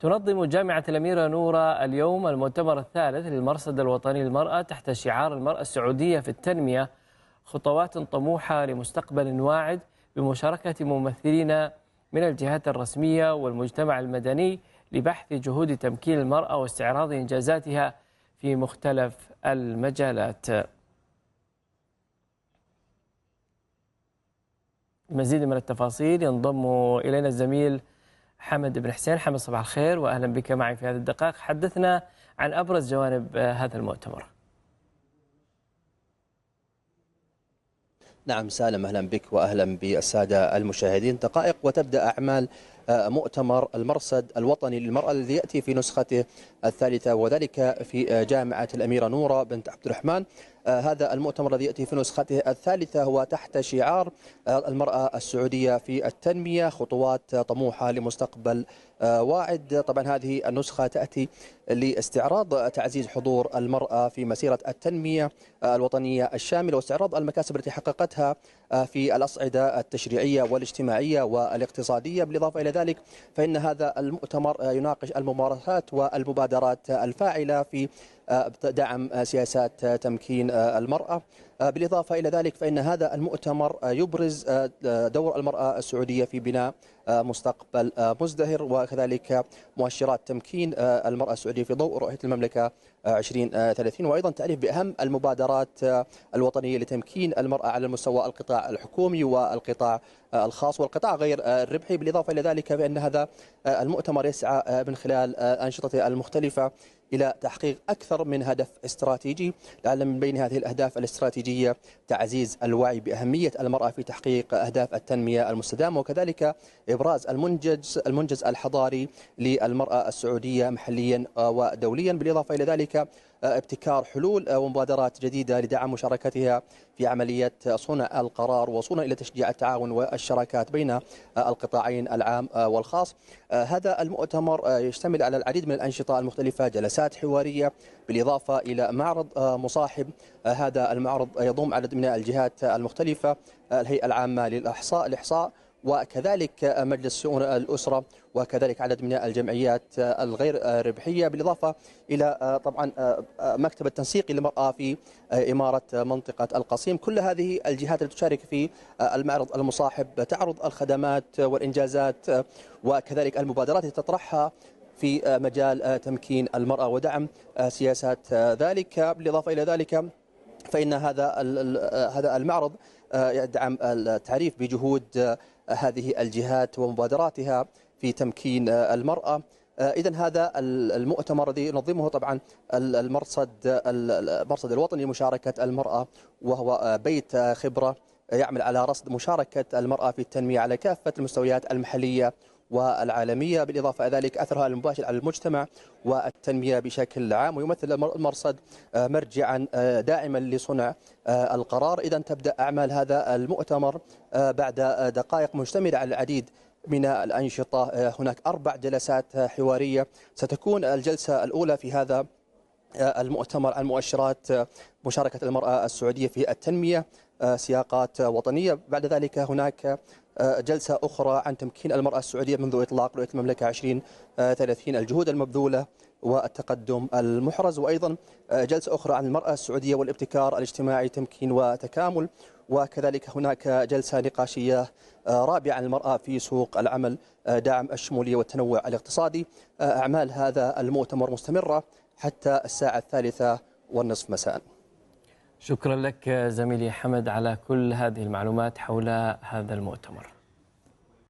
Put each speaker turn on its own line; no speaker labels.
تنظم جامعة الأميرة نورة اليوم المؤتمر الثالث للمرصد الوطني للمرأة تحت شعار المرأة السعودية في التنمية، خطوات طموحة لمستقبل واعد، بمشاركة ممثلين من الجهات الرسمية والمجتمع المدني لبحث جهود تمكين المرأة واستعراض إنجازاتها في مختلف المجالات. المزيد من التفاصيل ينضم إلينا الزميل حمد بن حسين. حمد، صباح الخير وأهلا بك معي في هذه الدقائق. حدثنا عن أبرز جوانب هذا المؤتمر.
نعم سالم، أهلا بك وأهلا بالسادة المشاهدين. دقائق وتبدأ أعمال مؤتمر المرصد الوطني للمرأة الذي يأتي في نسخته الثالثة، وذلك في جامعة الأميرة نورة بنت عبد الرحمن. هذا المؤتمر الذي يأتي في نسخته الثالثة هو تحت شعار المرأة السعودية في التنمية، خطوات طموحة لمستقبل واعد. طبعا هذه النسخة تأتي لاستعراض تعزيز حضور المرأة في مسيرة التنمية الوطنية الشاملة، واستعراض المكاسب التي حققتها في الأصعدة التشريعية والاجتماعية والاقتصادية. بالإضافة إلى ذلك فإن هذا المؤتمر يناقش الممارسات والمبادرات الفاعلة في دعم سياسات تمكين المرأة. بالإضافة إلى ذلك فإن هذا المؤتمر يبرز دور المرأة السعودية في بناء مستقبل مزدهر، وكذلك مؤشرات تمكين المرأة السعودية في ضوء رؤية المملكة 2030، وأيضا تعريف بأهم المبادرات الوطنية لتمكين المرأة على مستوى القطاع الحكومي والقطاع الخاص والقطاع غير الربحي. بالإضافة إلى ذلك فإن هذا المؤتمر يسعى من خلال أنشطته المختلفة إلى تحقيق أكثر من هدف استراتيجي، لعل من بين هذه الأهداف الاستراتيجية تعزيز الوعي بأهمية المرأة في تحقيق أهداف التنمية المستدامة، وكذلك إبراز المنجز الحضاري للمرأة السعودية محليا ودوليا. بالإضافة إلى ذلك ابتكار حلول ومبادرات جديدة لدعم مشاركتها في عملية صنع القرار، وصولا إلى تشجيع التعاون والشراكات بين القطاعين العام والخاص. هذا المؤتمر يشتمل على العديد من الأنشطة المختلفة، جلسات حوارية، بالإضافة إلى معرض مصاحب. هذا المعرض يضم عدد من الجهات المختلفة، الهيئة العامة للإحصاء، وكذلك مجلس شؤون الأسرة، وكذلك عدد من الجمعيات الغير ربحية، بالإضافة إلى طبعا مكتب التنسيق للمرأة في إمارة منطقة القصيم. كل هذه الجهات التي تشارك في المعرض المصاحب تعرض الخدمات والإنجازات وكذلك المبادرات التي تطرحها في مجال تمكين المرأة ودعم سياسات ذلك. بالإضافة إلى ذلك فإن هذا المعرض يدعم التعريف بجهود هذه الجهات ومبادراتها في تمكين المرأة. إذن هذا المؤتمر الذي ينظمه طبعا المرصد الوطني لمشاركة المرأة، وهو بيت خبرة يعمل على رصد مشاركة المرأة في التنمية على كافة المستويات المحلية والعالمية، بالإضافة إلى ذلك أثرها المباشر على المجتمع والتنمية بشكل عام. ويمثل المرصد مرجعا دائما لصنع القرار. إذن تبدأ أعمال هذا المؤتمر بعد دقائق مشتملة على العديد من الأنشطة. هناك 4 جلسات حوارية. ستكون الجلسة الأولى في هذا المؤتمر عن مؤشرات مشاركة المرأة السعودية في التنمية، سياقات وطنية. بعد ذلك هناك جلسة أخرى عن تمكين المرأة السعودية منذ إطلاق رؤية المملكة 2030، الجهود المبذولة والتقدم المحرز. وأيضا جلسة أخرى عن المرأة السعودية والابتكار الاجتماعي، تمكين وتكامل. وكذلك هناك جلسة نقاشية رابعة عن المرأة في سوق العمل، دعم الشمولية والتنوع الاقتصادي. أعمال هذا المؤتمر مستمرة حتى الساعة 3:30 مساء.
شكرا لك زميلي حمد على كل هذه المعلومات حول هذا المؤتمر.